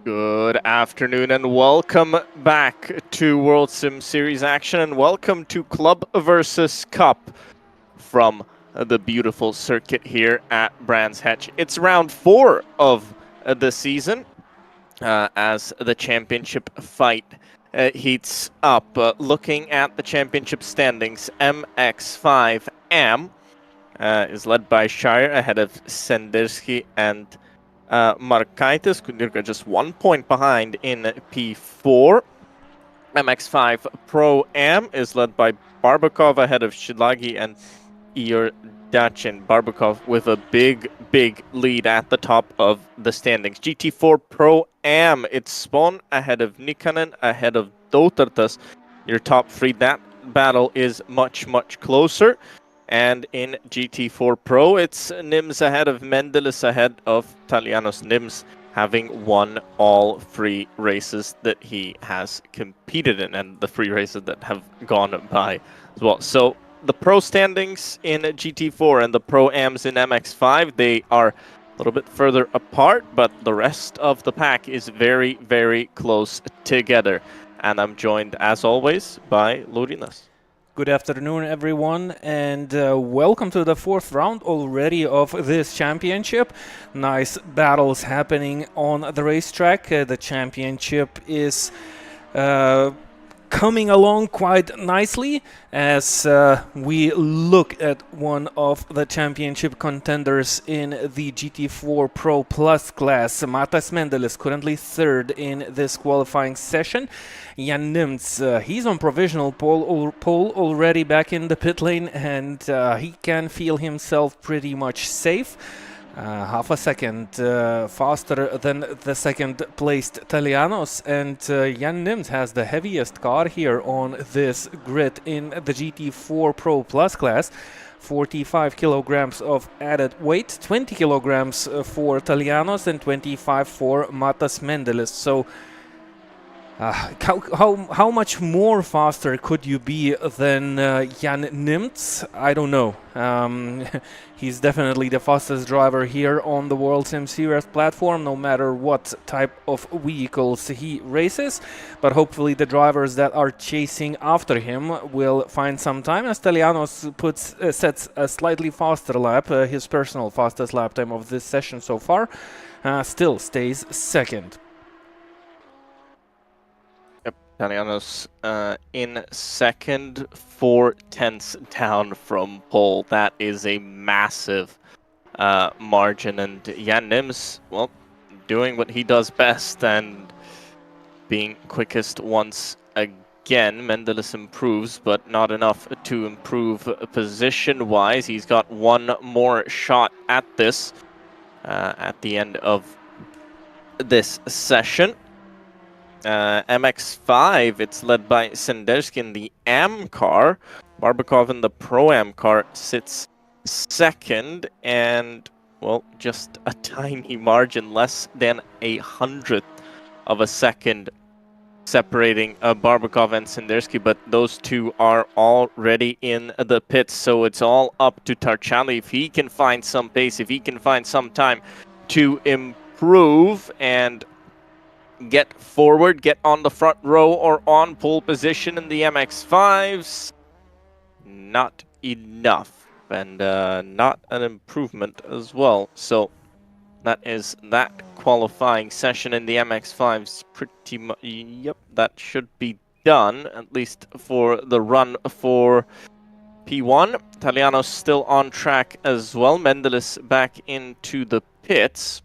Good afternoon and welcome back to WorldSimSeries action, and welcome to Club versus Cup from the beautiful circuit here at Brands Hatch. It's round 4 of the season as the championship fight heats up. Looking at the championship standings, MX5 AM is led by Shire ahead of Sendersky and Markaitis. Kudyrka just 1 point behind in P4. MX5 Pro Am is led by Barbakov ahead of Shilagi and Iordachin. Barbakov with a big lead at the top of the standings. GT4 Pro Am, it's Spawn ahead of Nikanen, ahead of Dotartas. Your top three, that battle is much closer. And in GT4 Pro, it's Nims ahead of Mendelis, ahead of Talianos. Nims having won all 3 races that he has competed in, and the 3 races that have gone by as well. So the Pro standings in GT4 and the Pro Ams in MX5, they are a little bit further apart, but the rest of the pack is very close together. And I'm joined, as always, by Lorinas. Good afternoon, everyone, and welcome to the 4th round already of this championship. Nice battles happening on the racetrack. The championship is coming along quite nicely as we look at one of the championship contenders in the GT4 Pro Plus class. Matas Mendel is currently third in this qualifying session. Jan Nimtz, he's on provisional pole already back in the pit lane, and he can feel himself pretty much safe. Half a second faster than the second placed Talianos, and Jan Nimtz has the heaviest car here on this grid in the GT4 Pro Plus class. 45 kilograms of added weight, 20 kilograms for Talianos and 25 for Matas Mendelis. So how much more faster could you be than Jan Nimtz? I don't know. He's definitely the fastest driver here on the WorldSimSeries platform, no matter what type of vehicles he races. But hopefully the drivers that are chasing after him will find some time, as Talianos sets a slightly faster lap, his personal fastest lap time of this session so far, still stays second. Talianos in second, 4/10 down from pole. That is a massive margin, and Jan Nimtz, well, doing what he does best and being quickest once again. Mendelis improves, but not enough to improve position-wise. He's got one more shot at this at the end of this session. MX5, it's led by Sendersky in the AM car. Barbakov in the Pro-Am car sits second, and, well, just a tiny margin, less than 1/100th of a second separating Barbakov and Sendersky, but those two are already in the pits, so it's all up to Tarchali. If he can find some pace, if he can find some time to improve and get forward, get on the front row or on pole position in the MX5s, not enough, and not an improvement as well. So that is that qualifying session in the MX5s. Pretty much, yep, that should be done, at least for the run for P1. Talianos still on track as well. Mendelis back into the pits.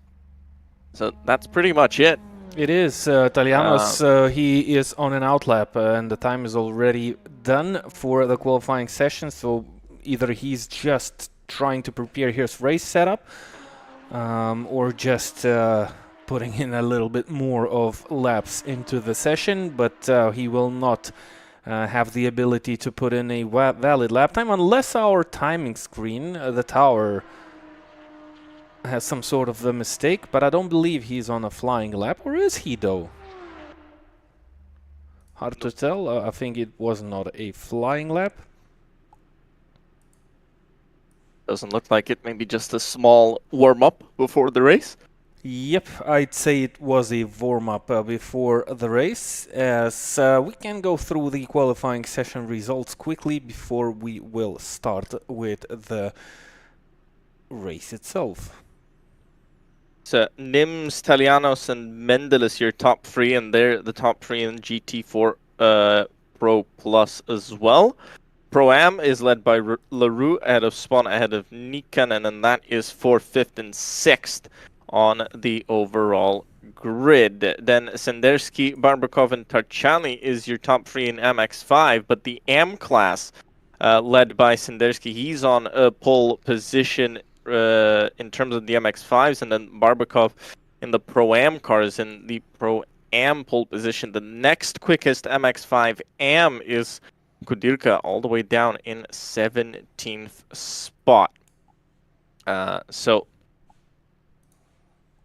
So that's pretty much it. It is. Talianos, he is on an outlap, and the time is already done for the qualifying session, so either he's just trying to prepare his race setup, or just putting in a little bit more of laps into the session, but he will not have the ability to put in a valid lap time unless our timing screen, the tower, has some sort of a mistake, but I don't believe he's on a flying lap, or is he though? Hard to tell. I think it was not a flying lap. Doesn't look like it. Maybe just a small warm-up before the race. Yep, I'd say it was a warm-up before the race, as we can go through the qualifying session results quickly before we will start with the race itself. So Nimtz, Talianos, and Mendelis, your top three, and they're the top three in GT4 Pro Plus as well. Pro-Am is led by LaRue ahead of Spawn, ahead of Nikanen, and that is 4th, 5th, and 6th on the overall grid. Then Sendersky, Barbakov, and Tarchali is your top three in MX5, but the AM class, led by Sendersky, he's on a pole position in terms of the MX5s, and then Barbakov in the Pro-Am cars in the Pro-Am pole position. The next quickest MX5 AM is Kudirka, all the way down in 17th spot. So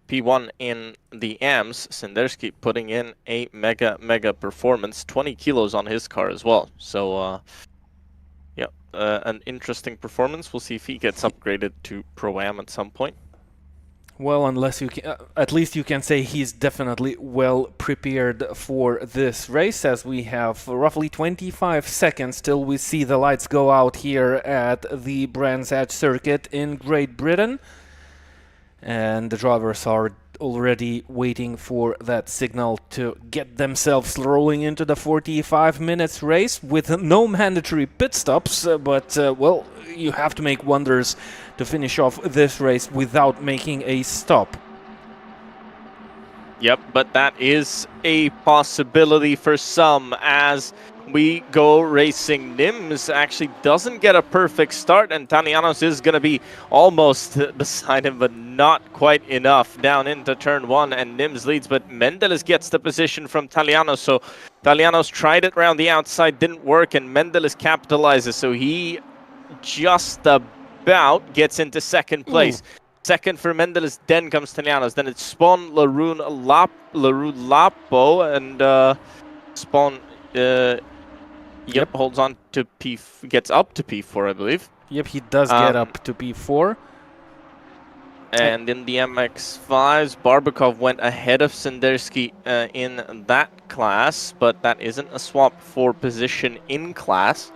P1 in the AMs, Sendersky putting in a mega performance, 20 kilos on his car as well. So an interesting performance. We'll see if he gets upgraded to Pro-Am at some point. Well, unless you can, at least you can say he's definitely well prepared for this race, as we have roughly 25 seconds till we see the lights go out here at the Brands Hatch circuit in Great Britain. And the drivers are already waiting for that signal to get themselves rolling into the 45 minutes race with no mandatory pit stops, but well, you have to make wonders to finish off this race without making a stop. Yep, but that is a possibility for some as we go racing. Nims actually doesn't get a perfect start, and Talianos is going to be almost beside him, but not quite enough down into turn one, and Nims leads, but Mendeles gets the position from Talianos, so Talianos tried it around the outside, didn't work, and Mendeles capitalizes, so he just about gets into second place. Ooh. Second for Mendeles, then comes Talianos, then it's Spawn, Laroon Lapo, and Spawn Yep, holds on to gets up to P4, I believe. Yep, he does get up to P4. And in the MX-5s, Barbakov went ahead of Sendersky in that class, but that isn't a swap for position in class.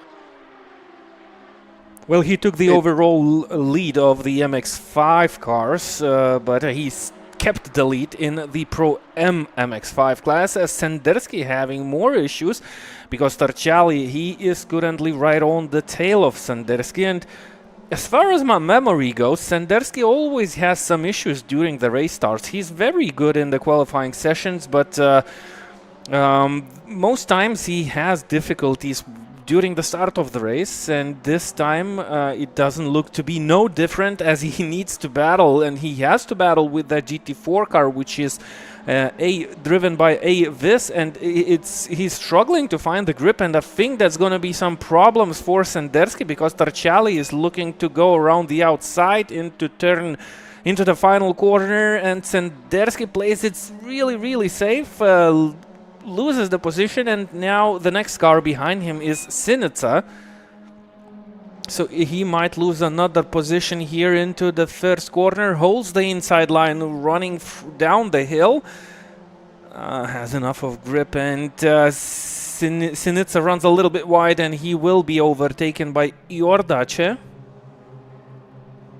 Well, he took the overall lead of the MX-5 cars, but he's kept the lead in the Pro M MX-5 class, as Sendersky having more issues because Tarciali, he is currently right on the tail of Sendersky, and as far as my memory goes, Sendersky always has some issues during the race starts. He's very good in the qualifying sessions, but most times he has difficulties during the start of the race, and this time it doesn't look to be no different, as he needs to battle, and he has to battle with that GT4 car, which is driven by a Vis, and he's struggling to find the grip, and I think that's going to be some problems for Sendersky, because Tarciali is looking to go around the outside into the final corner, and Sendersky plays it really safe, loses the position, and now the next car behind him is Synica. So he might lose another position here into the first corner, holds the inside line, running down the hill. Has enough of grip, and Synica runs a little bit wide, and he will be overtaken by Iordache.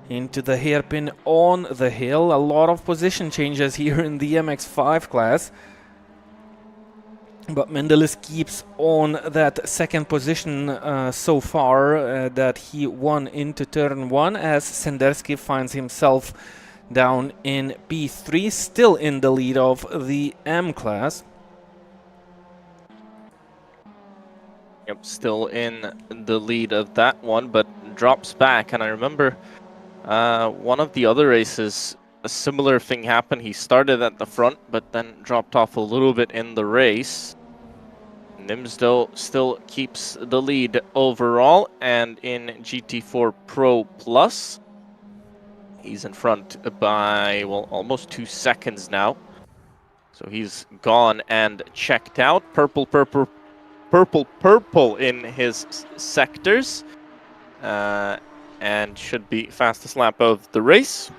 Into the hairpin on the hill. A lot of position changes here in the MX-5 class. But Mendeles keeps on that second position so far that he won into turn one, as Sendersky finds himself down in P3, still in the lead of the M class. Yep, still in the lead of that one, but drops back. And I remember one of the other races, a similar thing happened. He started at the front, but then dropped off a little bit in the race. Nims still keeps the lead overall, and in GT4 Pro Plus, he's in front by, well, almost 2 seconds now. So he's gone and checked out. Purple in his sectors, and should be fastest lap of the race.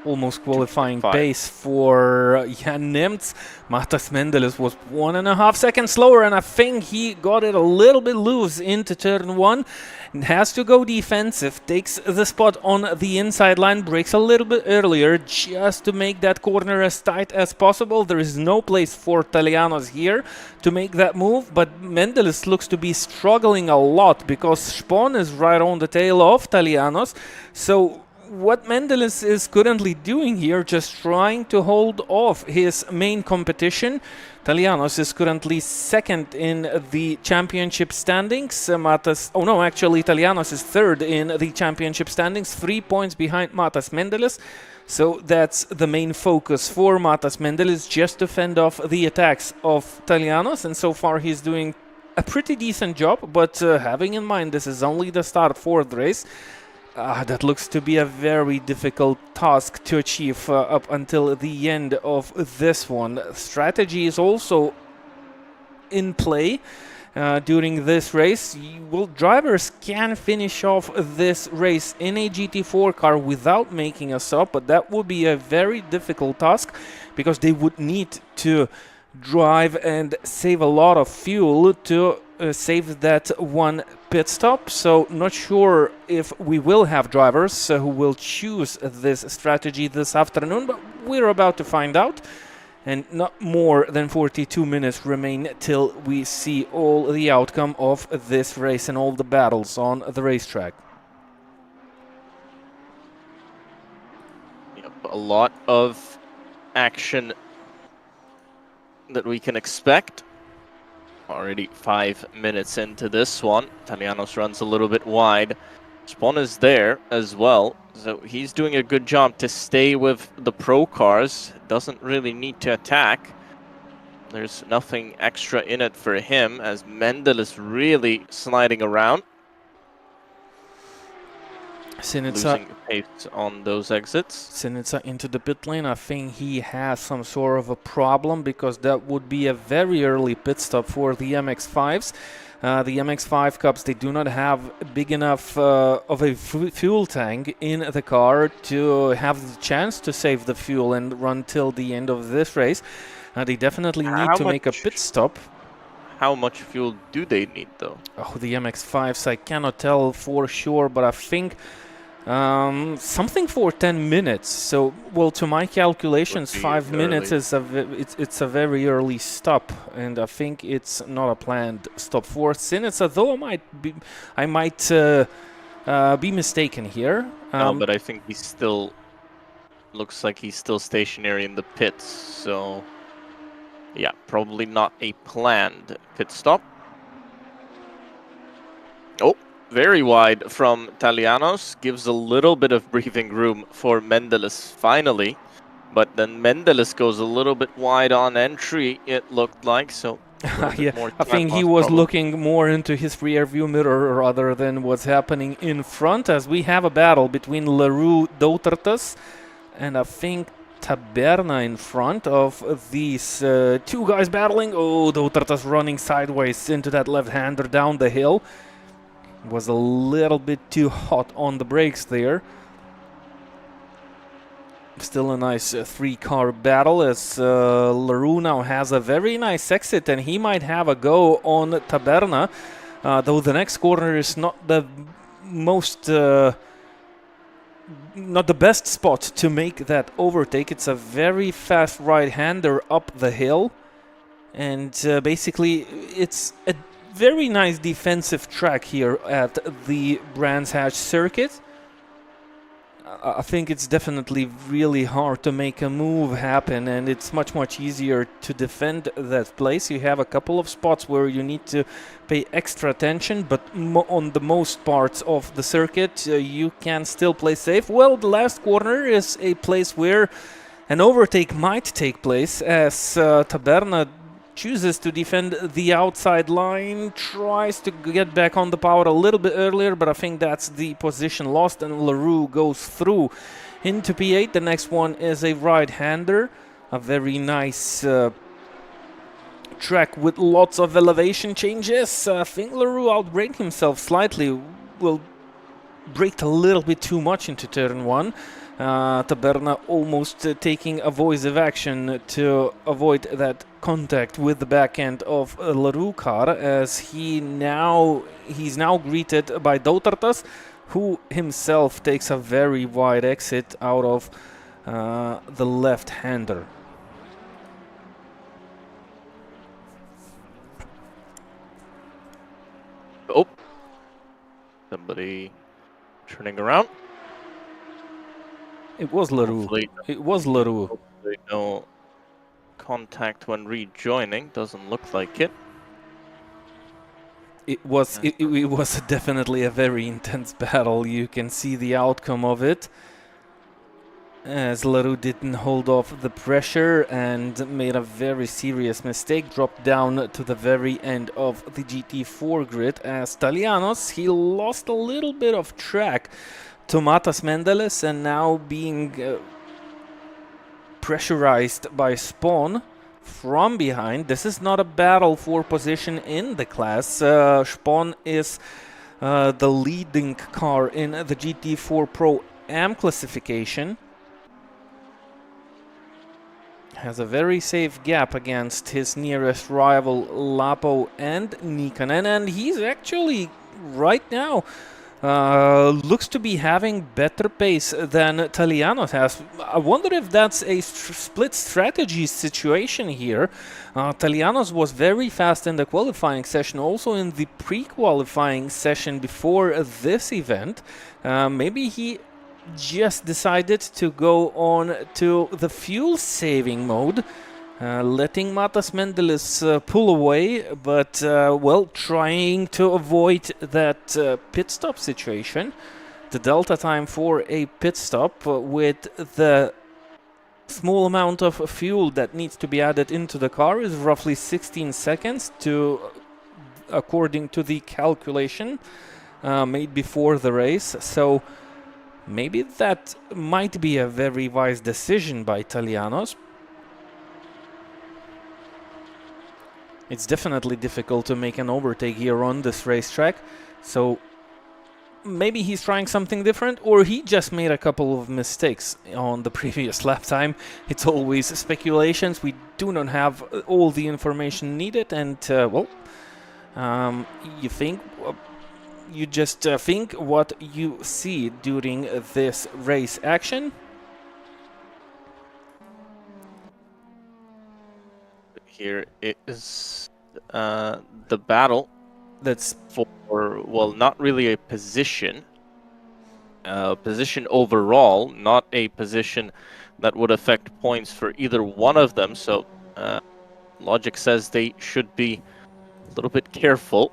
Almost qualifying pace for Jan Nemts. Matas Mendeles was 1.5 seconds slower, and I think he got it a little bit loose into turn one. And has to go defensive, takes the spot on the inside line, brakes a little bit earlier just to make that corner as tight as possible. There is no place for Talianos here to make that move, but Mendeles looks to be struggling a lot because Spawn is right on the tail of Talianos. So what Mendeles is currently doing here, just trying to hold off his main competition. Talianos is currently second in the championship standings. Talianos is third in the championship standings, 3 points behind Matas Mendeles. So that's the main focus for Matas Mendeles, just to fend off the attacks of Talianos, and so far he's doing a pretty decent job, but having in mind this is only the start for the race, that looks to be a very difficult task to achieve up until the end of this one. Strategy is also in play during this race. Well, drivers can finish off this race in a GT4 car without making a stop, but that would be a very difficult task because they would need to drive and save a lot of fuel to saved that one pit stop, so not sure if we will have drivers who will choose this strategy this afternoon, but we're about to find out. And not more than 42 minutes remain till we see all the outcome of this race and all the battles on the racetrack. Yep, a lot of action that we can expect. Already 5 minutes into this one. Italianos runs a little bit wide. Spawn is there as well, so he's doing a good job to stay with the pro cars. Doesn't really need to attack. There's nothing extra in it for him, as Mendel is really sliding around. Losing pace on those exits. Sinitsa into the pit lane. I think he has some sort of a problem, because that would be a very early pit stop for the MX-5s. The MX-5 Cups, they do not have big enough of a fuel tank in the car to have the chance to save the fuel and run till the end of this race. They definitely need to make a pit stop. How much fuel do they need, though? Oh, the MX-5s, I cannot tell for sure, but I think something for 10 minutes. So, well, to my calculations, 5 minutes is it's a very early stop, and I think it's not a planned stop for Sinitsa, though I might be mistaken here. No, but I think he still looks like he's still stationary in the pits, so yeah, probably not a planned pit stop. Oh, very wide from Italianos, gives a little bit of breathing room for Mendelis finally, but then Mendelis goes a little bit wide on entry, it looked like, so yeah, I think he was looking more into his rear view mirror rather than what's happening in front, as we have a battle between Leroux Dautartas and I think Taberna in front of these two guys battling. Oh, Dautartas running sideways into that left-hander down the hill. Was a little bit too hot on the brakes there. Still a nice three-car battle, as Leroux now has a very nice exit, and he might have a go on Taberna, though the next corner is not the most not the best spot to make that overtake. It's a very fast right-hander up the hill, and basically it's a very nice defensive track here at the Brands Hatch circuit. I think it's definitely really hard to make a move happen, and it's much easier to defend that place. You have a couple of spots where you need to pay extra attention, but on the most parts of the circuit you can still play safe. Well, the last corner is a place where an overtake might take place, as Taberna chooses to defend the outside line, tries to get back on the power a little bit earlier, but I think that's the position lost, and Leroux goes through into P8. The next one is a right-hander, a very nice track with lots of elevation changes. I think Leroux outbraked himself slightly, well, braked a little bit too much into turn one. Taberna almost taking avoidsive action to avoid that contact with the back end of Leroux car, as he's now greeted by Dautartas, who himself takes a very wide exit out of the left-hander. Oh, somebody turning around. It was Leroux. It was Leroux. Hopefully no contact when rejoining. Doesn't look like it. It was definitely a very intense battle. You can see the outcome of it, as Leroux didn't hold off the pressure and made a very serious mistake. Dropped down to the very end of the GT4 grid. As Italianos, he lost a little bit of track to Matas Mendeles, and now being pressurized by Spawn from behind. This is not a battle for position in the class. Spawn is the leading car in the GT4 Pro Am classification. has a very safe gap against his nearest rival Lapo and Nikkanen, and he's actually right now looks to be having better pace than Talianos has. I wonder if that's a split strategy situation here. Talianos was very fast in the qualifying session, also in the pre-qualifying session before this event. Maybe he just decided to go on to the fuel saving mode, letting Matas Mendelis pull away, but well, trying to avoid that pit stop situation. The delta time for a pit stop with the small amount of fuel that needs to be added into the car is roughly 16 seconds according to the calculation made before the race. So maybe that might be a very wise decision by Talianos. It's definitely difficult to make an overtake here on this racetrack, so maybe he's trying something different, or he just made a couple of mistakes on the previous lap time. It's always speculations. We do not have all the information needed, and well, you just think what you see during this race action. Here is the battle. That's for, well, not really a position. Position overall, not a position that would affect points for either one of them. So logic says they should be a little bit careful.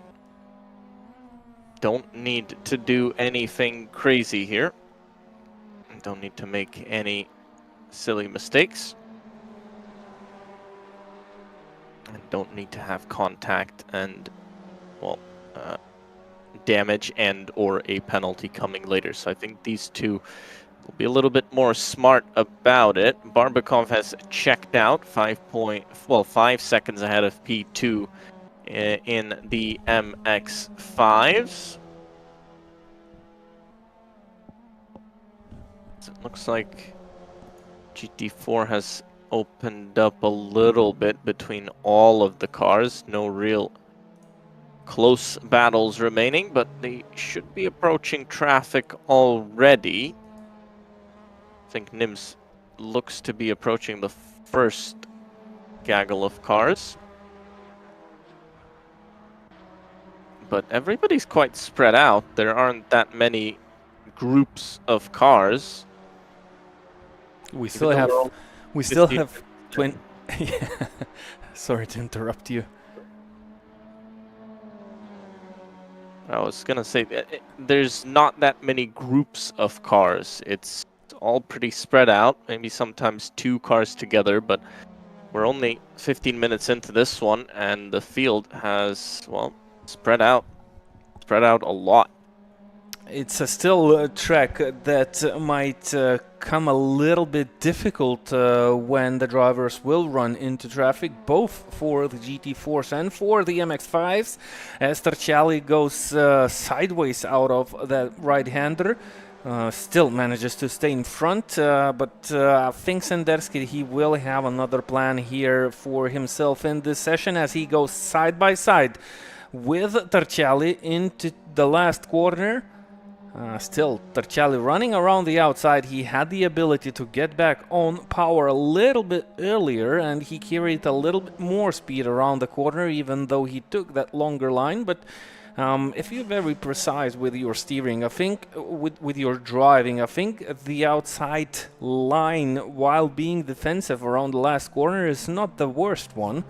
Don't need to do anything crazy here. Don't need to make any silly mistakes. And don't need to have contact and, well, damage and or a penalty coming later. So I think these two will be a little bit more smart about it. Barbakov has checked out 5 seconds ahead of P2 in the MX-5s. So it looks like GT4 has opened up a little bit between all of the cars. No real close battles remaining, but they should be approaching traffic already. I think Nims looks to be approaching the first gaggle of cars. But everybody's quite spread out. There aren't that many groups of cars. We still have 20. Sorry to interrupt you. I was gonna say there's not that many groups of cars. It's all pretty spread out. Maybe sometimes 2 cars together, but we're only 15 minutes into this one, and the field has, well, spread out a lot. It's still a track that might come a little bit difficult when the drivers will run into traffic, both for the GT4s and for the MX-5s, as Terciali goes sideways out of that right-hander. Still manages to stay in front, but I think Sendersky, he will have another plan here for himself in this session as he goes side by side with Terciali into the last corner. Still, Terciali running around the outside. He had the ability to get back on power a little bit earlier, and he carried a little bit more speed around the corner, even though he took that longer line. But if you're very precise with your steering, I think with your driving, I think the outside line while being defensive around the last corner is not the worst one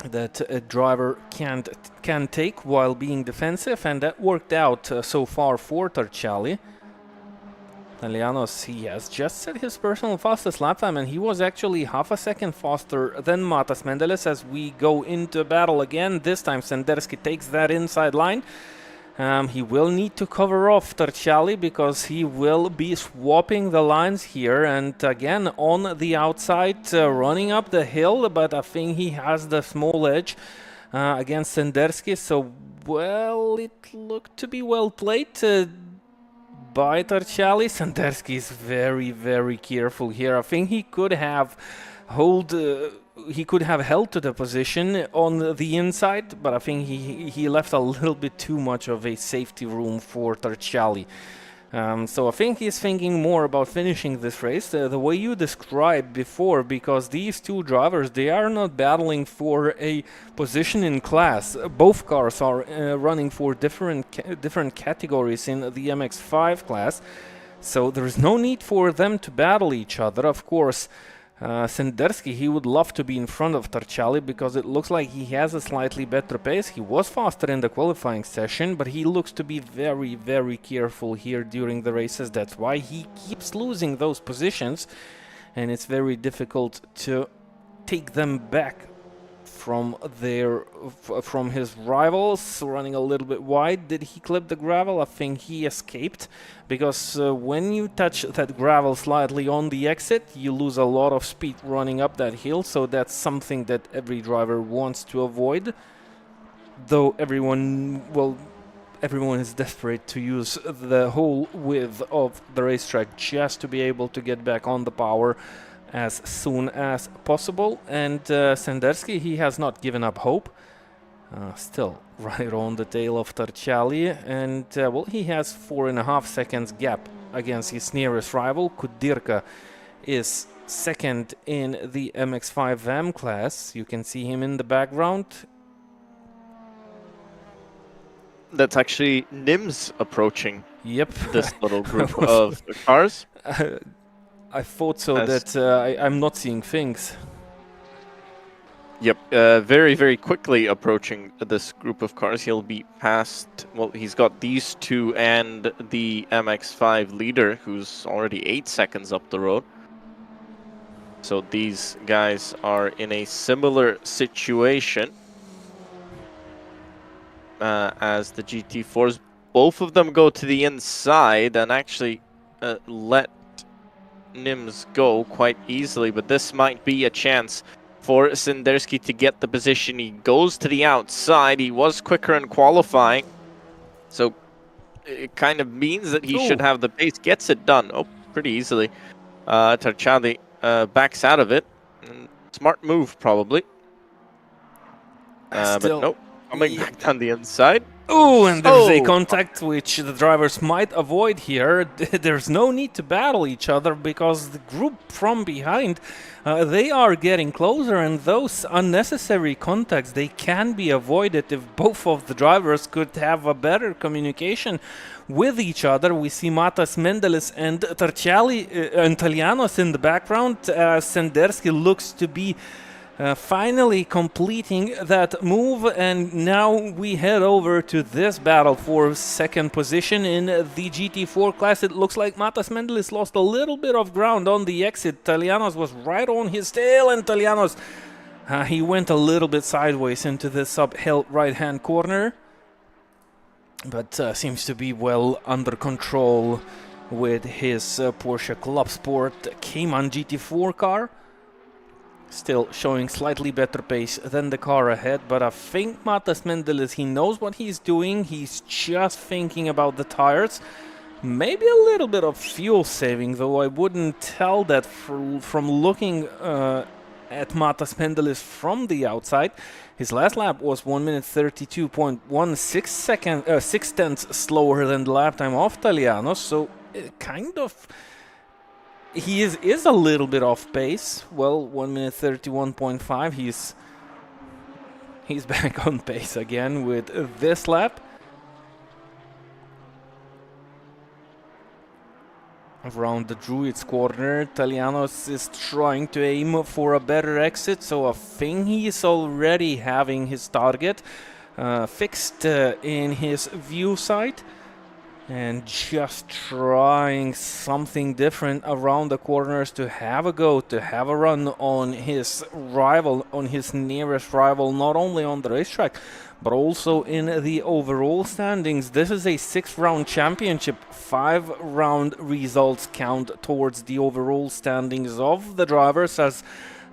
that a driver can take while being defensive, and that worked out so far for Terciali. Talianos, he has just set his personal fastest lap time, and he was actually half a second faster than Matas Mendelis as we go into battle again. This time Sendersky takes that inside line. He will need to cover off Terciali because he will be swapping the lines here, and again on the outside running up the hill, but I think he has the small edge against Sendersky, so well, it looked to be well played. by Tarchali. Sanderski is very, very careful here. I think he could have held to the position on the inside, but I think he left a little bit too much of a safety room for Tarchali. So I think he's thinking more about finishing this race the way you described before, because these two drivers, they are not battling for a position in class. Both cars are running for different categories in the MX-5 class, so there is no need for them to battle each other. Of course, Senderski, he would love to be in front of Tarchali because it looks like he has a slightly better pace. He was faster in the qualifying session, but he looks to be very, very careful here during the races. That's why he keeps losing those positions, and it's very difficult to take them back from his rivals. Running a little bit wide. Did he clip the gravel? I think he escaped, because when you touch that gravel slightly on the exit, you lose a lot of speed running up that hill, so that's something that every driver wants to avoid. Though everyone is desperate to use the whole width of the racetrack just to be able to get back on the power as soon as possible. And Senderski, he has not given up hope. Still right on the tail of Tarchali, and well, he has 4.5 seconds gap against his nearest rival. Kudirka is second in the MX-5 VAM class. You can see him in the background. That's actually Nims approaching. Yep. This little group of cars. I thought so, that I'm not seeing things. Yep, very, very quickly approaching this group of cars. He'll be past, well, he's got these two and the MX-5 leader, who's already 8 seconds up the road. So these guys are in a similar situation as the GT4s. Both of them go to the inside and actually let Nims go quite easily, but this might be a chance for Senderski to get the position. He goes to the outside. He was quicker in qualifying, so it kind of means that he should have the pace. Gets it done pretty easily. Tarchali backs out of it. Smart move, probably. But nope, coming back down the inside. Oh, and there's a contact which the drivers might avoid here. There's no need to battle each other because the group from behind, they are getting closer, and those unnecessary contacts, they can be avoided if both of the drivers could have a better communication with each other. We see Matas Mendeles and Tarchali and Talianos in the background. Senderski looks to be finally completing that move, and now we head over to this battle for second position in the GT4 class. It looks like Matas Mendeles lost a little bit of ground on the exit. Talianos was right on his tail, and Talianos, he went a little bit sideways into this uphill right-hand corner, but seems to be well under control with his Porsche Club Sport Cayman GT4 car. Still showing slightly better pace than the car ahead, but I think Matas Mendeles, he knows what he's doing. He's just thinking about the tires. Maybe a little bit of fuel saving, though I wouldn't tell that from looking at Matas Mendeles from the outside. His last lap was 1 minute 32.16 6 tenths slower than the lap time of Talianos, so kind of... He is a little bit off pace. Well, 1 minute 31.5. He's back on pace again with this lap. Around the Druids corner, Talianos is trying to aim for a better exit, so I think he's already having his target fixed in his view sight. And just trying something different around the corners to have a go, to have a run on his rival, on his nearest rival, not only on the racetrack, but also in the overall standings. This is a 6-round championship. 5-round results count towards the overall standings of the drivers, as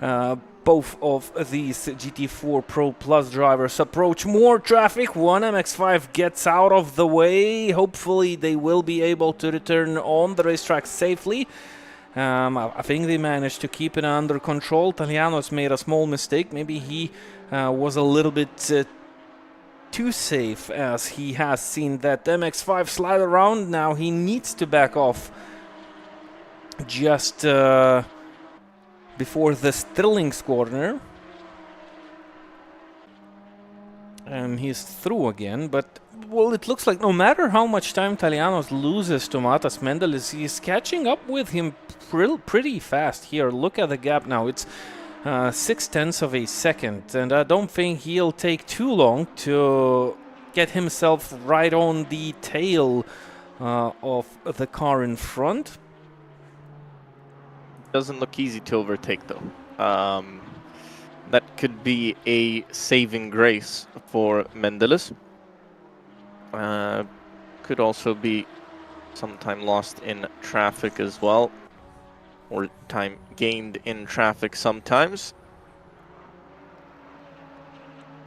Both of these GT4 Pro Plus drivers approach more traffic. One MX-5 gets out of the way. Hopefully they will be able to return on the racetrack safely. I think they managed to keep it under control. Taliano's made a small mistake. Maybe he was a little bit too safe, as he has seen that MX-5 slide around. Now he needs to back off just before the Stirling's corner. And he's through again, but, well, it looks like no matter how much time Talianos loses to Matas Mendeles, he's catching up with him pretty fast here. Look at the gap now. It's 0.6 of a second, and I don't think he'll take too long to get himself right on the tail of the car in front. Doesn't look easy to overtake, though. That could be a saving grace for Mendeles. Could also be some time lost in traffic as well, or time gained in traffic sometimes.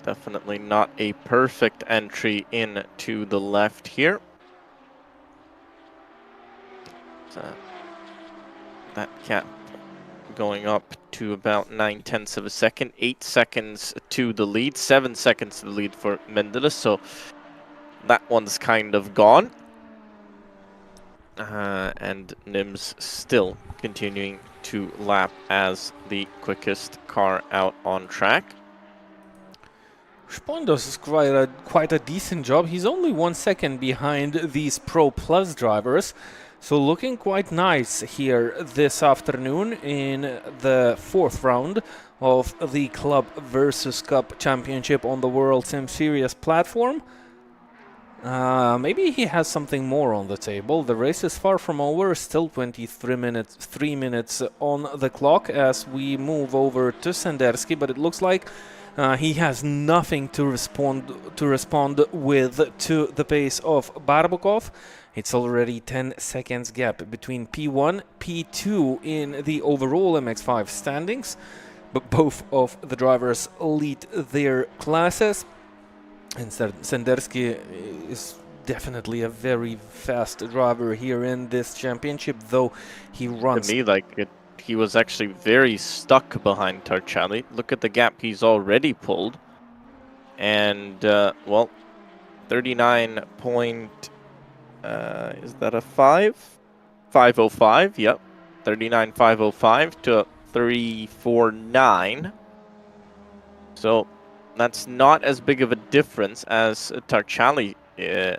Definitely not a perfect entry in to the left here. That gap going up to about 0.9 of a second, 8 seconds to the lead, 7 seconds to the lead for Mendeles, so that one's kind of gone. And Nims still continuing to lap as the quickest car out on track. Spon does quite a decent job. He's only 1 second behind these Pro Plus drivers. So looking quite nice here this afternoon in the 4th round of the Club versus Cup Championship on the WorldSimSeries platform. Maybe he has something more on the table. The race is far from over, still 3 minutes on the clock as we move over to Sendersky, but it looks like he has nothing to respond with to the pace of Barbukov. It's already 10 seconds gap between P1, P2 in the overall MX-5 standings, but both of the drivers lead their classes. And Sendersky is definitely a very fast driver here in this championship, though he runs... To me, like, he was actually very stuck behind Tarchali. Look at the gap he's already pulled. And, well, 39 point... is that a 5? 505, yep. 39.505 to 349. So that's not as big of a difference as Tarchali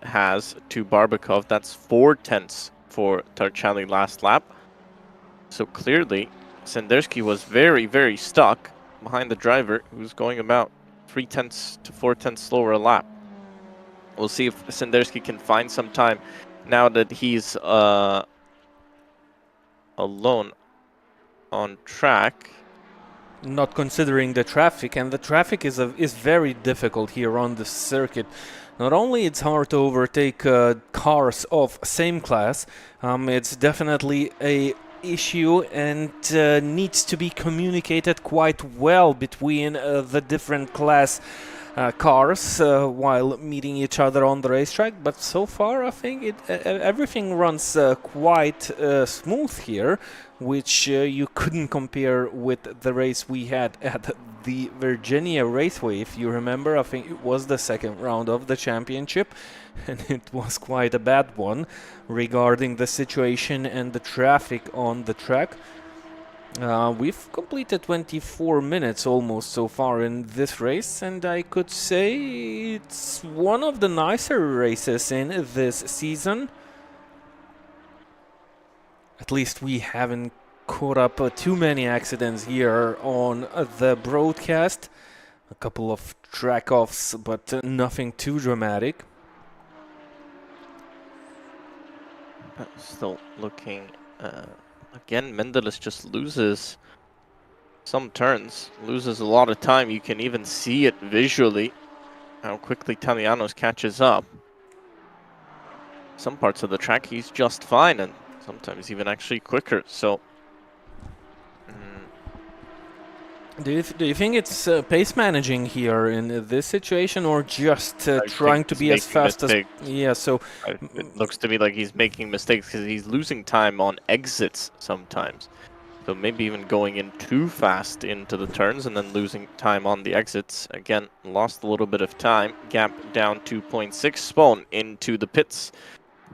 has to Barbukov. That's 0.4 for Tarchali last lap. So clearly, Sendersky was very, very stuck behind the driver, who's going about 0.3 to 0.4 slower a lap. We'll see if Sendersky can find some time now that he's alone on track. Not considering the traffic, and the traffic is very difficult here on the circuit. Not only it's hard to overtake cars of same class, it's definitely a issue and needs to be communicated quite well between the different class cars while meeting each other on the racetrack. But so far I think everything runs quite smooth here, which you couldn't compare with the race we had at the Virginia Raceway. If you remember, I think it was the 2nd round of the championship, and it was quite a bad one regarding the situation and the traffic on the track. We've completed 24 minutes almost so far in this race, and I could say it's one of the nicer races in this season. At least we haven't caught up too many accidents here on the broadcast. A couple of track offs, but nothing too dramatic. Still looking... Again, Mendeles just loses some turns, loses a lot of time. You can even see it visually, how quickly Talianos catches up. Some parts of the track he's just fine, and sometimes even actually quicker. So Do you think it's pace managing here in this situation, or just I trying think to he's be as making fast as... mistakes. Yeah, so... It looks to me like he's making mistakes because he's losing time on exits sometimes. So maybe even going in too fast into the turns and then losing time on the exits. Again, lost a little bit of time. Gap down 2.6. Spawn into the pits.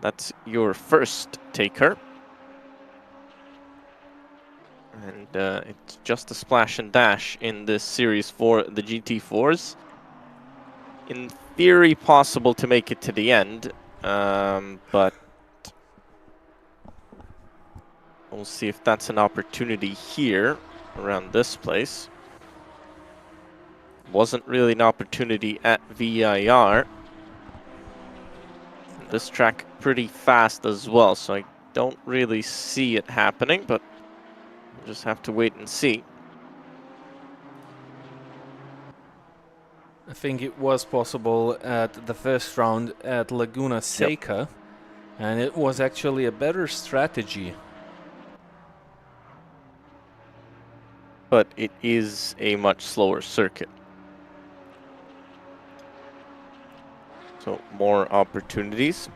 That's your first taker. And it's just a splash and dash in this series for the GT4s. In theory, possible to make it to the end, but we'll see if that's an opportunity here around this place. Wasn't really an opportunity at VIR. This track pretty fast as well, so I don't really see it happening, but we'll just have to wait and see. I think it was possible at the first round at Laguna Seca, and it was actually a better strategy. But it is a much slower circuit. So more opportunities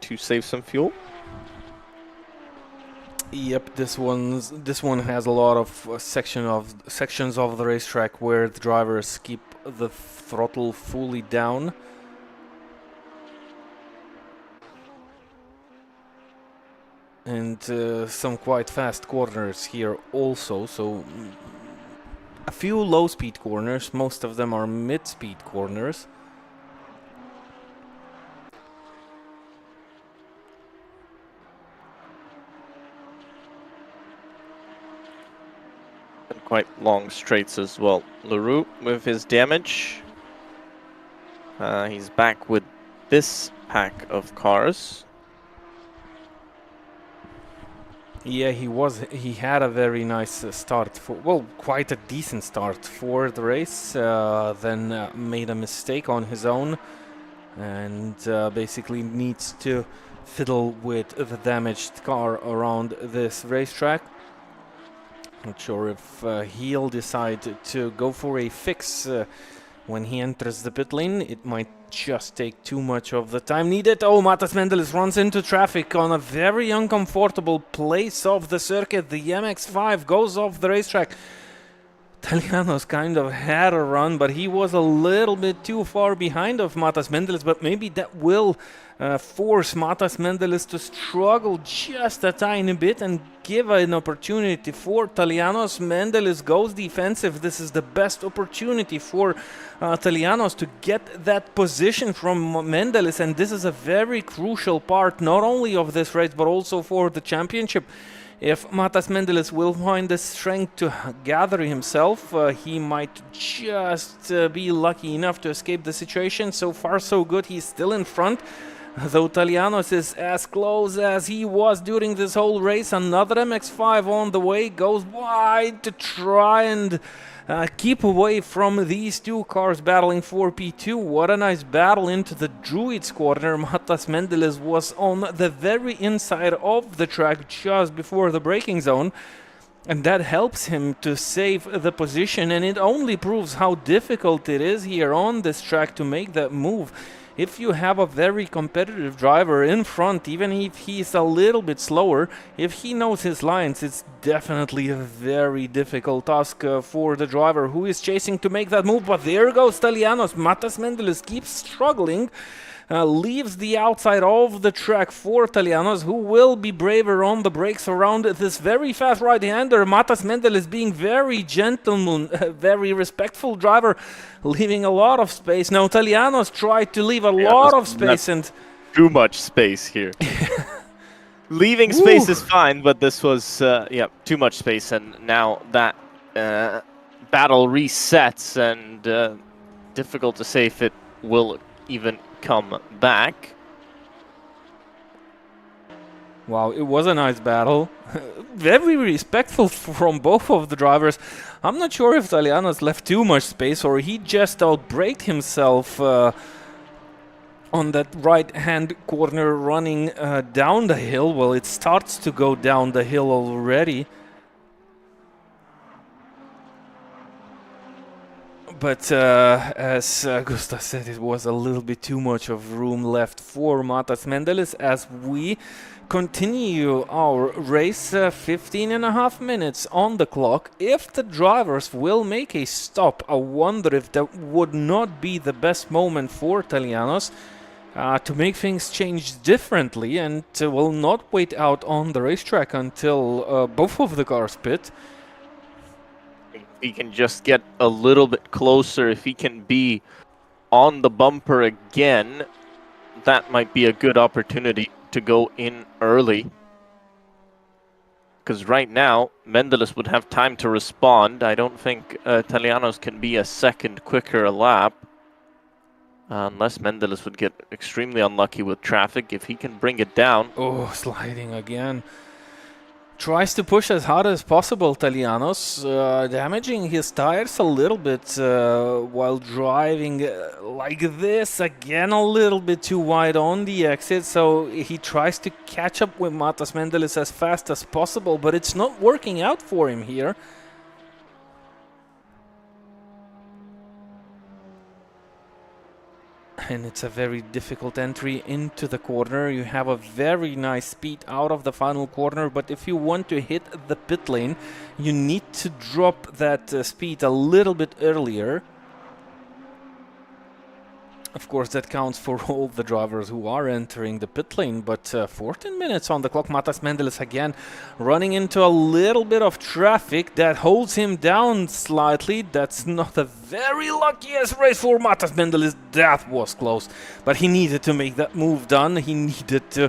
to save some fuel. Yep, this one has a lot of sections of the racetrack where the drivers keep the throttle fully down. And some quite fast corners here also, so a few low-speed corners, most of them are mid-speed corners. And quite long straights as well. LaRue with his damage. He's back with this pack of cars. Yeah, he had a very nice start for, well, quite a decent start for the race, then made a mistake on his own and basically needs to fiddle with the damaged car around this racetrack. Not sure if he'll decide to go for a fix when he enters the pit lane. It might just take too much of the time needed. Oh, Matas Mendelis runs into traffic on a very uncomfortable place of the circuit. The MX-5 goes off the racetrack. Italiano's kind of had a run, but he was a little bit too far behind of Matas Mendelis, but maybe that will force Matas Mendelis to struggle just a tiny bit and give an opportunity for Italianos. Mendelis goes defensive. This is the best opportunity for Italianos to get that position from Mendelis, and this is a very crucial part not only of this race but also for the championship. If Matas Mendelis will find the strength to gather himself, he might just be lucky enough to escape the situation. So far so good, he's still in front. Though Italianos is as close as he was during this whole race. Another MX-5 on the way, goes wide to try and keep away from these two cars battling for P2. What a nice battle into the Druids corner. Matas Mendelis was on the very inside of the track just before the braking zone. And that helps him to save the position, and it only proves how difficult it is here on this track to make that move. If you have a very competitive driver in front, even if he's a little bit slower, if he knows his lines, it's definitely a very difficult task for the driver who is chasing to make that move. But there goes Italianos. Matas Mendelis keeps struggling. Leaves the outside of the track for Italianos, who will be braver on the brakes around this very fast right-hander. Matas Mendelis being very gentleman, very respectful driver, leaving a lot of space. Now Italianos tried to leave a lot of space and... Too much space here. Leaving space is fine, but this was, yeah, too much space, and now that battle resets, and difficult to say if it will even come back. Wow, it was a nice battle. Very respectful from both of the drivers. I'm not sure if Italianos left too much space or he just outbraked himself on that right-hand corner running down the hill. Well, it starts to go down the hill already. But as Gustav said, it was a little bit too much of room left for Matas Mendeles as we continue our race. 15 and a half minutes on the clock. If the drivers will make a stop, I wonder if that would not be the best moment for Italianos to make things change differently and will not wait out on the racetrack until both of the cars pit. If he can just get a little bit closer, if he can be on the bumper again, that might be a good opportunity to go in early. Because right now, Mendeles would have time to respond. I don't think Italianos can be a second quicker a lap. Unless Mendeles would get extremely unlucky with traffic. If he can bring it down. Oh, sliding again. Tries to push as hard as possible, Italianos, damaging his tires a little bit while driving like this. Again, a little bit too wide on the exit, so he tries to catch up with Matas Mendeles as fast as possible, but it's not working out for him here. And it's a very difficult entry into the corner. You have a very nice speed out of the final corner, but if you want to hit the pit lane, you need to drop that speed a little bit earlier. Of course, that counts for all the drivers who are entering the pit lane, but 14 minutes on the clock. Matas Mendeles again running into a little bit of traffic that holds him down slightly. That's not a very luckiest race for Matas Mendeles. That was close, but he needed to make that move done. He needed to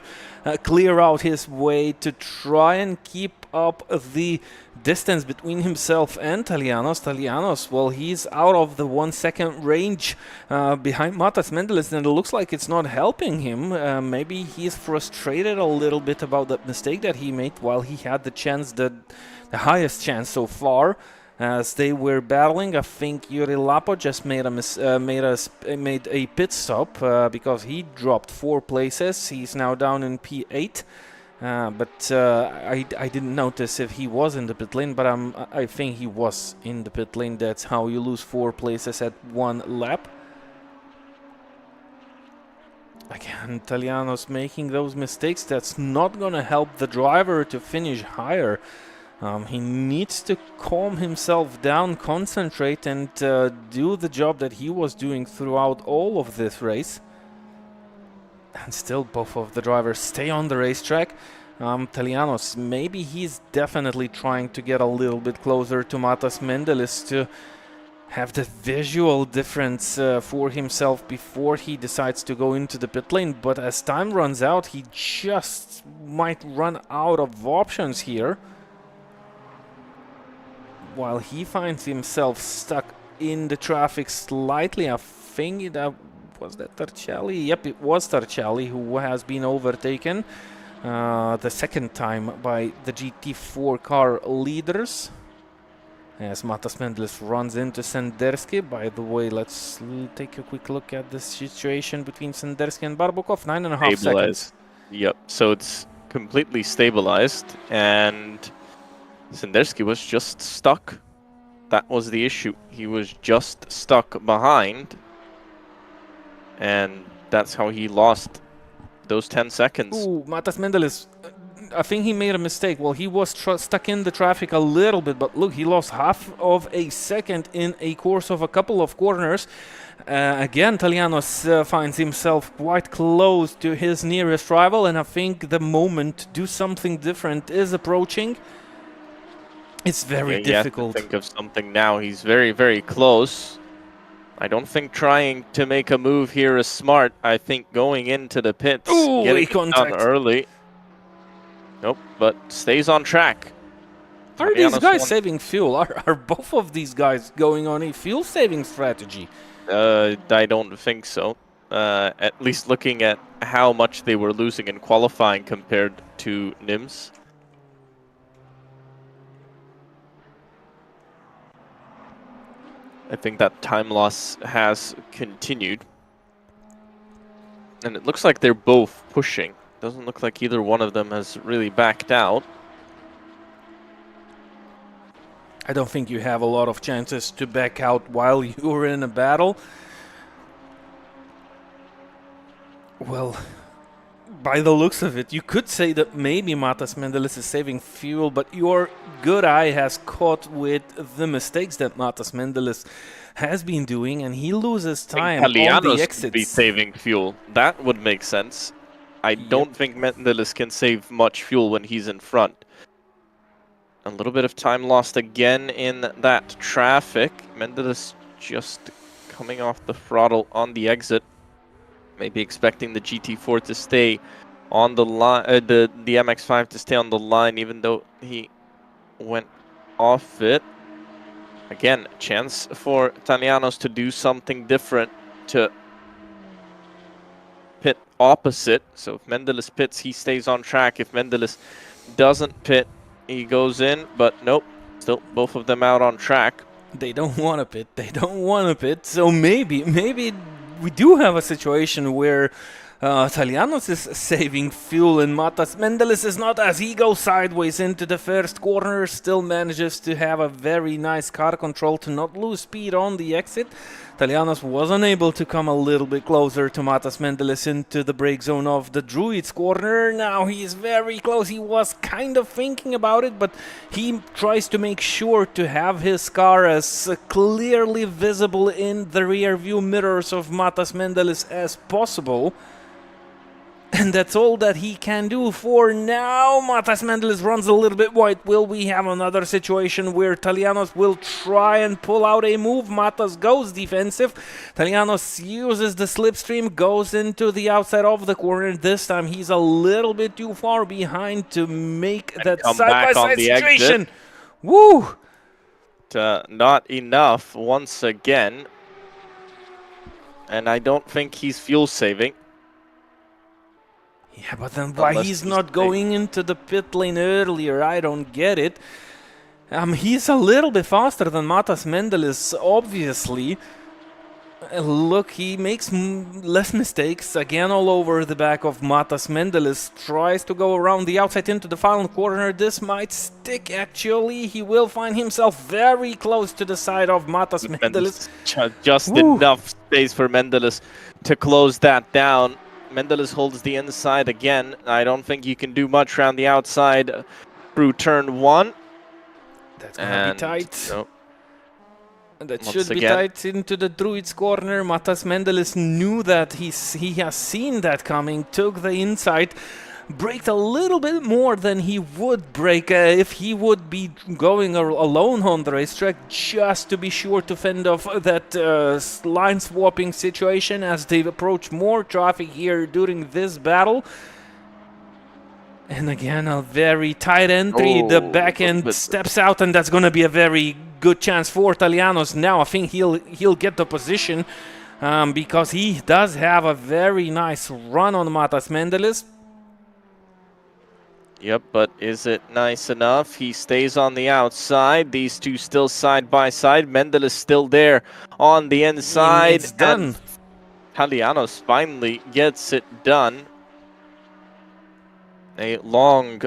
clear out his way to try and keep up the distance between himself and Italianos. Well, he's out of the 1 second range behind Matas Mendeles, and it looks like it's not helping him. Maybe he's frustrated a little bit about that mistake that he made while he had the chance, the highest chance so far. As they were battling, I think Yuri Lapo just made a pit stop because he dropped 4 places. He's now down in P8. But I didn't notice if he was in the pit lane, but I think he was in the pit lane. That's how you lose 4 places at 1 lap. Again, Italianos making those mistakes. That's not going to help the driver to finish higher. He needs to calm himself down, concentrate, and do the job that he was doing throughout all of this race. And still, both of the drivers stay on the racetrack. Italianos, maybe he's definitely trying to get a little bit closer to Matas Mendeles to have the visual difference for himself before he decides to go into the pit lane. But as time runs out, he just might run out of options here. While he finds himself stuck in the traffic slightly, I think that was that Tarcelli? Yep, it was Tarcelli who has been overtaken the second time by the GT4 car leaders. As Matas Mendeles runs into Sendersky. By the way, let's take a quick look at the situation between Sendersky and Barbukov. 9.5 seconds. Yep, so it's completely stabilized, and Sendersky was just stuck. That was the issue. He was just stuck behind. And that's how he lost those 10 seconds. Ooh, Matas Mendeles, I think he made a mistake. Well, he was stuck in the traffic a little bit, but look, he lost half of a second in a course of a couple of corners. Again, Italianos finds himself quite close to his nearest rival, and I think the moment to do something different is approaching. It's very difficult. He has to think of something now. He's very, very close. I don't think trying to make a move here is smart. I think going into the pits, getting it done early. Nope, but stays on track. Are these guys saving fuel? Are both of these guys going on a fuel-saving strategy? I don't think so. At least looking at how much they were losing in qualifying compared to NIMS. I think that time loss has continued. And it looks like they're both pushing. Doesn't look like either one of them has really backed out. I don't think you have a lot of chances to back out while you're in a battle. Well, by the looks of it, you could say that maybe Matas Mendelis is saving fuel, but your good eye has caught with the mistakes that Matas Mendelis has been doing, and he loses time on the Italianos would be exits. saving fuel. That would make sense. I don't think Mendelis can save much fuel when he's in front. A little bit of time lost again in that traffic. Mendelis just coming off the throttle on the exit. Maybe expecting the GT4 to stay on the line, the MX-5 to stay on the line, even though he went off it. Again, chance for Italianos to do something different, to pit opposite. So if Mendelis pits, he stays on track. If Mendelis doesn't pit, he goes in, but nope, still both of them out on track. They don't want to pit. They don't want to pit. So maybe we do have a situation where Italianos is saving fuel and Matas Mendelis is not, as he goes sideways into the first corner, still manages to have a very nice car control to not lose speed on the exit. Italianos was unable to come a little bit closer to Matas Mendelis into the brake zone of the Druids corner. Now he is very close. He was kind of thinking about it, but he tries to make sure to have his car as clearly visible in the rear view mirrors of Matas Mendelis as possible. And that's all that he can do for now. Matas Mendelis runs a little bit wide. Will we have another situation where Italianos will try and pull out a move? Matas goes defensive. Italianos uses the slipstream, goes into the outside of the corner. This time he's a little bit too far behind to make that side-by-side situation. Woo! Not enough once again. And I don't think he's fuel saving. Yeah, but then why he's not going into the pit lane earlier, I don't get it. He's a little bit faster than Matas Mendelis, obviously. Look, he makes less mistakes, again all over the back of Matas Mendelis. Tries to go around the outside into the final corner. This might stick, actually. He will find himself very close to the side of Matas Mendelis. Just enough space for Mendelis to close that down. Mendelis holds the inside again. I don't think you can do much around the outside through turn one. That's gonna be tight. No. That should be tight into the Druids corner. Matas Mendelis knew that he has seen that coming, took the inside, braked a little bit more than he would brake if he would be going alone on the racetrack, just to be sure to fend off that line swapping situation as they approach more traffic here during this battle. And again, a very tight entry. The back end steps out, and that's going to be a very good chance for Italianos. Now I think he'll get the position because he does have a very nice run on Matas Mendelis. Yep, but is it nice enough? He stays on the outside. These two still side by side. Mendelis still there on the inside. It's done. Italianos finally gets it done. A long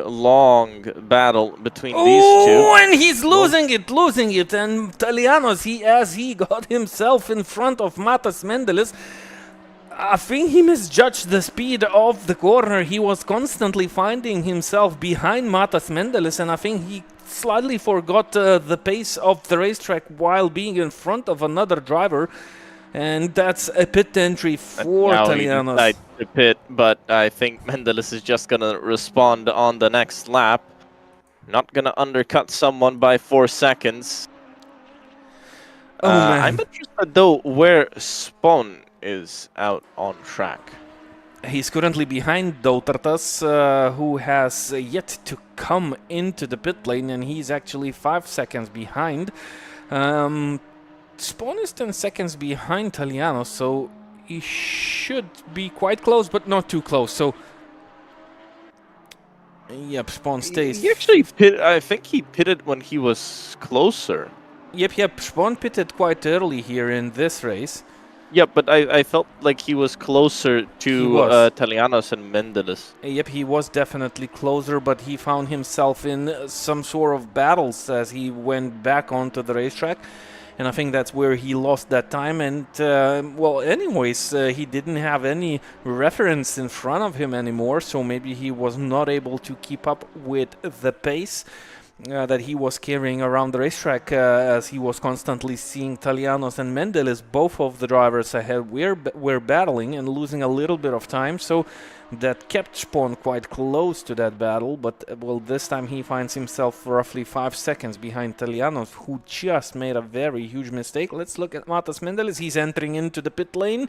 battle between these two. Oh, and he's losing it. And Italianos, as he got himself in front of Matas Mendelis, I think he misjudged the speed of the corner. He was constantly finding himself behind Matas Mendelis, and I think he slightly forgot the pace of the racetrack while being in front of another driver. And that's a pit entry for Italianos. He decided to pit, but I think Mendelis is just going to respond on the next lap. Not going to undercut someone by 4 seconds. Oh, man. I'm interested, though, where Spawn is out on track. He's currently behind Doutartas, who has yet to come into the pit lane, and he's actually 5 seconds behind. Spawn is 10 seconds behind Italianos, so he should be quite close, but not too close. So, yep, Spawn stays. He actually pitted, I think he pitted when he was closer. Yep, Spawn pitted quite early here in this race. Yeah, but I felt like he was closer He to was. Talianos and Mendeles. Yep, he was definitely closer, but he found himself in some sort of battles as he went back onto the racetrack. And I think that's where he lost that time. And, well, anyways, he didn't have any reference in front of him anymore, so maybe he was not able to keep up with the pace that he was carrying around the racetrack, as he was constantly seeing Talianos and Mendeles, both of the drivers ahead, were battling and losing a little bit of time. So that kept Spawn quite close to that battle, but well, this time he finds himself roughly 5 seconds behind Talianos, who just made a very huge mistake. Let's look at Matas Mendeles. He's entering into the pit lane.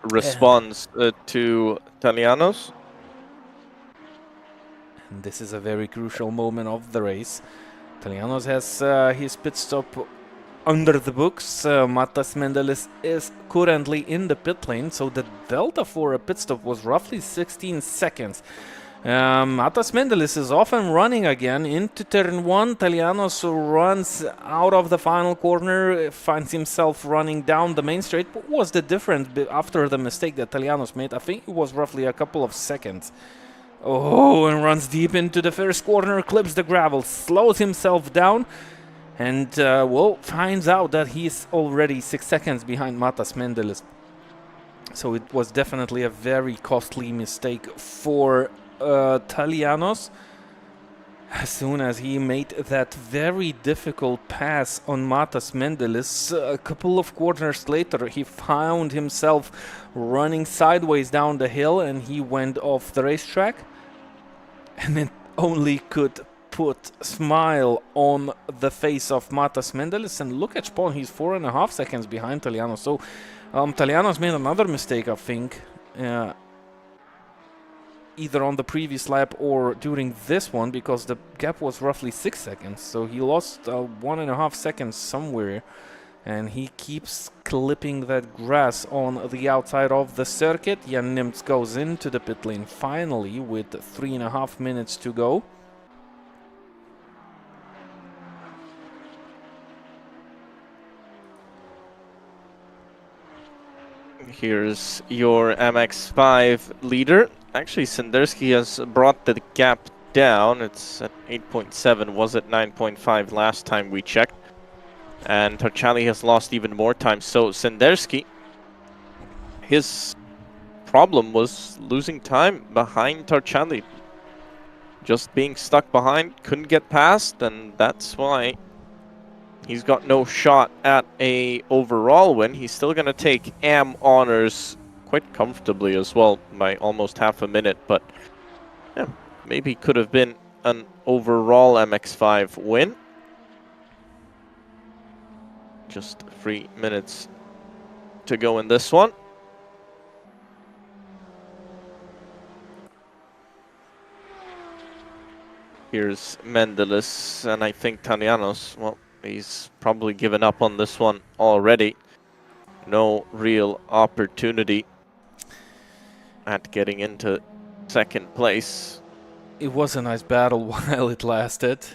Responds to Talianos. And this is a very crucial moment of the race. Talianos has his pit stop under the books. Matas Mendeles is currently in the pit lane, so the delta for a pit stop was roughly 16 seconds. Matas Mendeles is off and running again into turn 1. Talianos runs out of the final corner, finds himself running down the main straight. What was the difference after the mistake that Talianos made? I think it was roughly a couple of seconds. Oh, and runs deep into the first corner, clips the gravel, slows himself down, and, well, finds out that he's already 6 seconds behind Matas Mendeles. So it was definitely a very costly mistake for Talianos. As soon as he made that very difficult pass on Matas Mendeles, a couple of corners later, he found himself running sideways down the hill and he went off the racetrack. And it only could put a smile on the face of Matas Mendeles. And look at Spawn, he's 4.5 seconds behind Talianos. So Talianos made another mistake, I think, either on the previous lap or during this one, because the gap was roughly 6 seconds. So he lost 1.5 seconds somewhere. And he keeps clipping that grass on the outside of the circuit. Jan Nimtz goes into the pit lane finally with 3.5 minutes to go. Here's your MX5 leader. Actually, Sendersky has brought the gap down. It's at 8.7, was at 9.5 last time we checked. And Tarchali has lost even more time. So Sendersky, his problem was losing time behind Tarchali. Just being stuck behind, couldn't get past, and that's why he's got no shot at a overall win. He's still going to take AM honors quite comfortably as well by almost half a minute, but yeah, maybe could have been an overall MX5 win. Just 3 minutes to go in this one. Here's Mendeles, and I think Talianos, well, he's probably given up on this one already. No real opportunity at getting into second place. It was a nice battle while it lasted.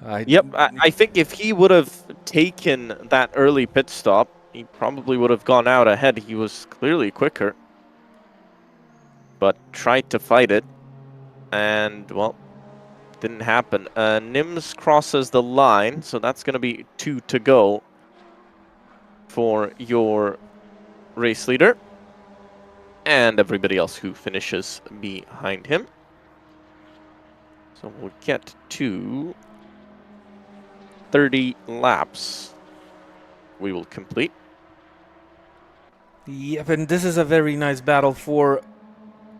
I think if he would have taken that early pit stop, he probably would have gone out ahead. He was clearly quicker, but tried to fight it, and, well, didn't happen. Nims crosses the line, so that's going to be 2 to go for your race leader and everybody else who finishes behind him. So we'll get to 30 laps we will complete. Yep, and this is a very nice battle for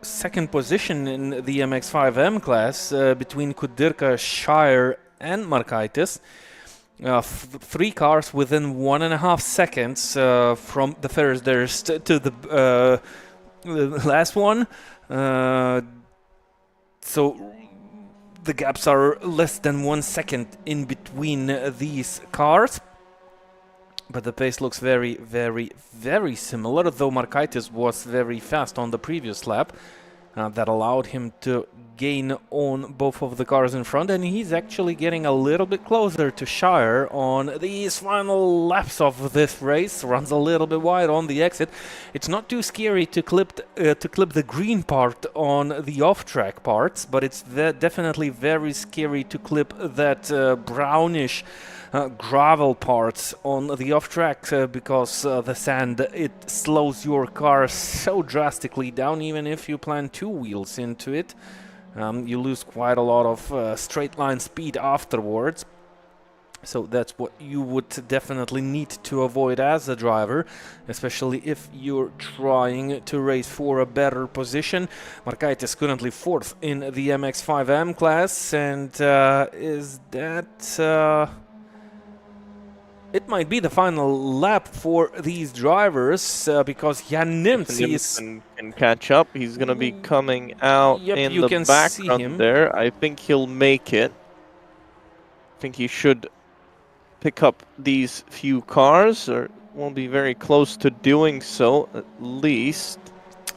second position in the MX5M class between Kudirka, Shire and Markaitis. 3 cars within 1.5 seconds from the first to the last one. So the gaps are less than 1 second in between these cars. But the pace looks very, very, very similar, though Markaitis was very fast on the previous lap. that allowed him to gain on both of the cars in front, and he's actually getting a little bit closer to Shire on these final laps of this race. Runs a little bit wide on the exit. It's not too scary to clip the green part on the off-track parts, but it's definitely very scary to clip that brownish gravel parts on the off-track because the sand, it slows your car so drastically down. Even if you plan two wheels into it, you lose quite a lot of straight line speed afterwards. So that's what you would definitely need to avoid as a driver, especially if you're trying to race for a better position. Markaitis currently 4th in the MX-5M class, and is that... it might be the final lap for these drivers because Jan Nims can catch up. He's going to be coming out in the background there. I think he'll make it. I think he should pick up these few cars, or will be very close to doing so, at least.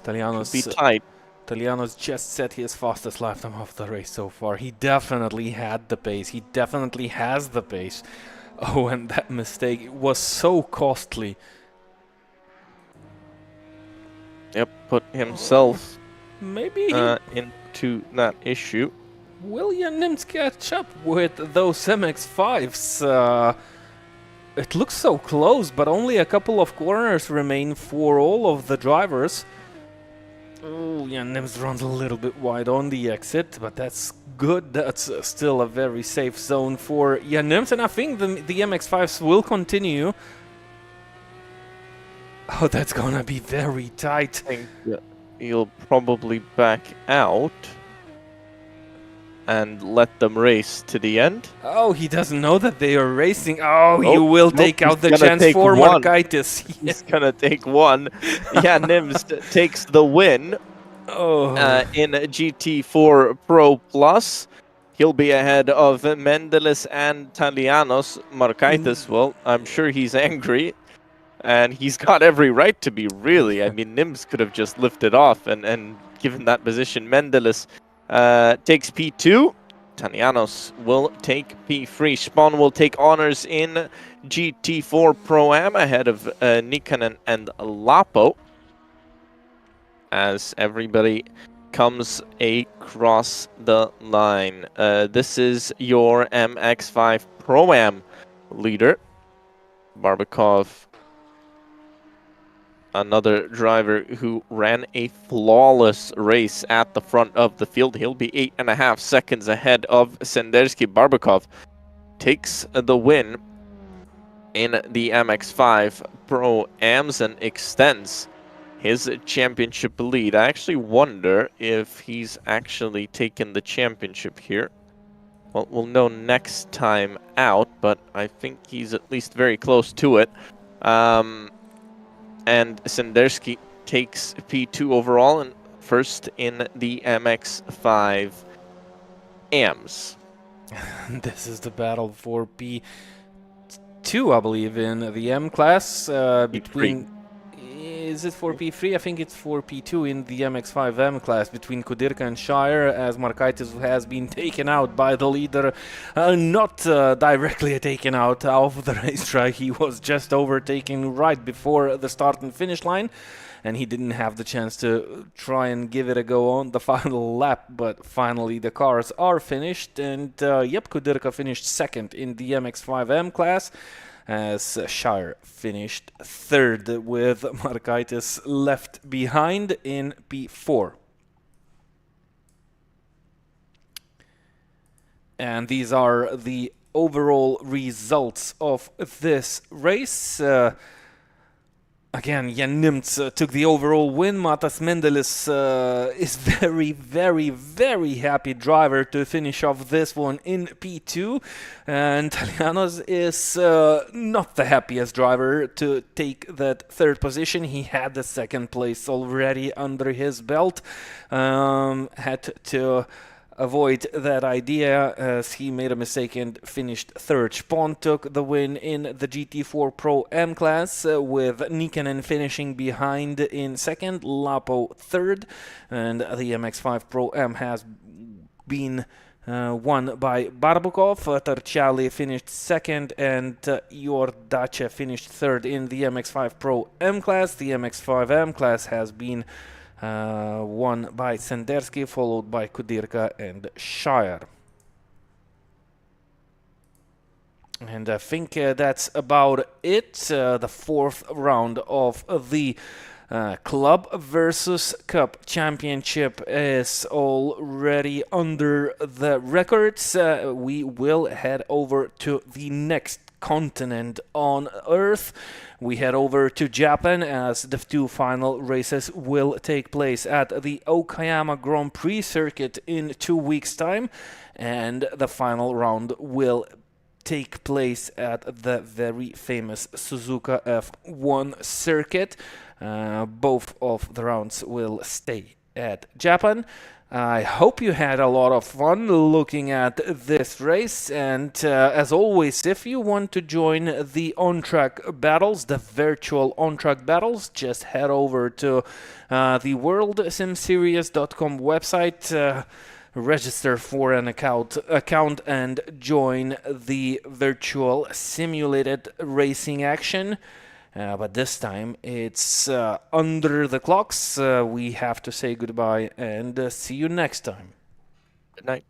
Italiano's be tight. Italiano's just set his fastest lap time of the race so far. He definitely had the pace. He definitely has the pace. Oh, and that mistake was so costly. Yep, put himself maybe into that issue. Will Jan Nims catch up with those MX-5s? It looks so close, but only a couple of corners remain for all of the drivers. Oh, Jan Nims runs a little bit wide on the exit, but that's good. That's still a very safe zone for Jan Nims, and I think the MX-5s will continue. Oh, that's gonna be very tight. I think he'll probably back out and let them race to the end. Oh, he doesn't know that they are racing. Oh, he will take out the chance for Markaitis. He's gonna take one. Yeah, Nims takes the win in GT4 Pro Plus. He'll be ahead of Mendeles and Talianos. Markaitis, well, I'm sure he's angry. And he's got every right to be, really. I mean, Nims could have just lifted off and given that position. Mendeles takes P2. Talianos will take P3. Spawn will take honors in GT4 Pro-Am ahead of Nikanen and Lapo. As everybody comes across the line. This is your MX-5 Pro-Am leader. Barbakov, another driver who ran a flawless race at the front of the field. He'll be 8.5 seconds ahead of Sendersky. Barbakov takes the win in the MX-5 Pro-Ams and extends his championship lead. I actually wonder if he's actually taken the championship here. Well, we'll know next time out, but I think he's at least very close to it. And Sendersky takes P2 overall and first in the MX-5 AMs. This is the battle for P2, I believe, in the M class. Between... Is it for P3? I think it's for P2 in the MX-5M class between Kudirka and Shire, as Markaitis has been taken out by the leader. Not directly taken out of the racetrack. He was just overtaken right before the start and finish line, and he didn't have the chance to try and give it a go on the final lap, but finally the cars are finished, and yep, Kudirka finished second in the MX-5M class, as Shire finished third, with Markaitis left behind in P4. And these are the overall results of this race. Again, Jan Nims took the overall win. Matas Mendeles is very, very, very happy driver to finish off this one in P2. And Talianos is not the happiest driver to take that third position. He had the second place already under his belt. Had to avoid that idea as he made a mistake and finished third. Spon took the win in the GT4 Pro M class with Nikkanen finishing behind in second, Lapo third, and the MX5 Pro M has been won by Barbukov. Terciali finished second, and Jordache finished third in the MX5 Pro M class. The MX5 M class has been won by Sendersky, followed by Kudirka and Shire. And I think that's about it. The fourth round of the Club versus Cup Championship is already under the records. We will head over to the next continent on Earth. We head over to Japan as the two final races will take place at the Okayama Grand Prix circuit in 2 weeks' time, and the final round will take place at the very famous Suzuka F1 circuit. Both of the rounds will stay at Japan. I hope you had a lot of fun looking at this race, and as always, if you want to join the on-track battles, the virtual on-track battles, just head over to the WorldSimSeries.com website, register for an account and join the virtual simulated racing action. But this time it's under the clocks. We have to say goodbye and see you next time. Good night.